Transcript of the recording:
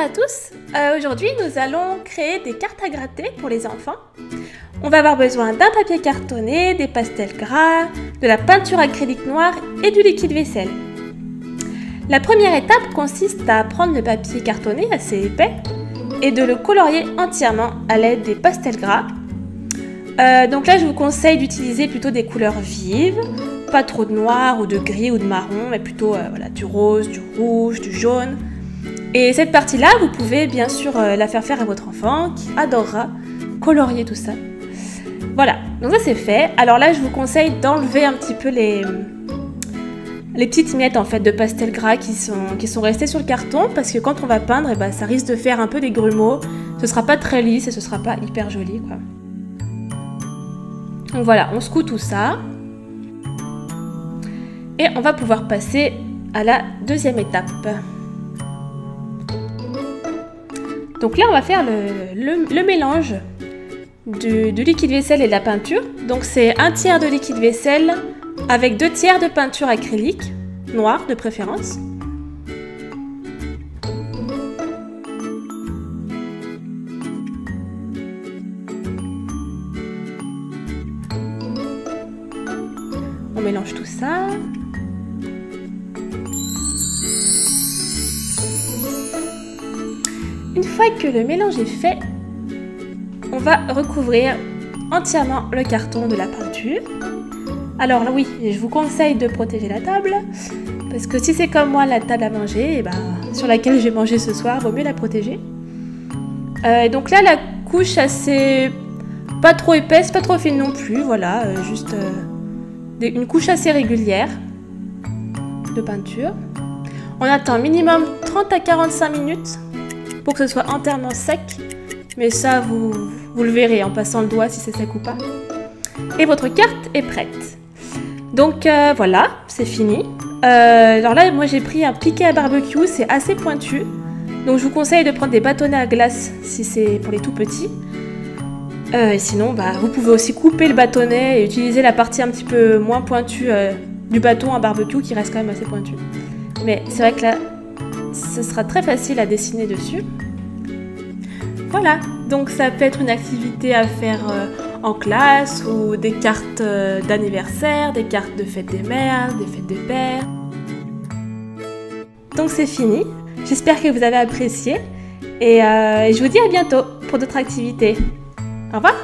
à tous, aujourd'hui nous allons créer des cartes à gratter pour les enfants. On va avoir besoin d'un papier cartonné, des pastels gras, de la peinture acrylique noire et du liquide vaisselle. La première étape consiste à prendre le papier cartonné assez épais et de le colorier entièrement à l'aide des pastels gras. Donc là je vous conseille d'utiliser plutôt des couleurs vives, pas trop de noir ou de gris ou de marron, mais plutôt voilà, du rose, du rouge, du jaune. Et cette partie-là, vous pouvez bien sûr la faire à votre enfant qui adorera colorier tout ça. Voilà, donc ça c'est fait. Alors là, je vous conseille d'enlever un petit peu les petites miettes en fait de pastel gras qui sont restées sur le carton parce que quand on va peindre, eh ben, ça risque de faire un peu des grumeaux. Ce sera pas très lisse et ce sera pas hyper joli, quoi. Donc voilà, on secoue tout ça. Et on va pouvoir passer à la deuxième étape. Donc là, on va faire le mélange du liquide vaisselle et de la peinture. Donc c'est 1/3 de liquide vaisselle avec 2/3 de peinture acrylique, noire de préférence. On mélange tout ça. Une fois que le mélange est fait, on va recouvrir entièrement le carton de la peinture. Alors oui, je vous conseille de protéger la table, parce que si c'est comme moi la table à manger, et ben, sur laquelle je vais manger ce soir, vaut mieux la protéger. Donc là, la couche assez pas trop épaisse, pas trop fine non plus, voilà, juste une couche assez régulière de peinture. On attend minimum 30 à 45 minutes pour que ce soit entièrement sec, mais ça vous le verrez en passant le doigt si c'est sec ou pas. Et votre carte est prête. Donc voilà, c'est fini. Alors là, moi j'ai pris un piquet à barbecue, c'est assez pointu. Donc je vous conseille de prendre des bâtonnets à glace si c'est pour les tout petits. Et sinon, bah, vous pouvez aussi couper le bâtonnet et utiliser la partie un petit peu moins pointue du bâton à barbecue qui reste quand même assez pointu. Mais c'est vrai que là, ce sera très facile à dessiner dessus. Voilà, donc ça peut être une activité à faire en classe ou des cartes d'anniversaire, des cartes de fête des mères, des fêtes des pères. Donc c'est fini, j'espère que vous avez apprécié et je vous dis à bientôt pour d'autres activités. Au revoir!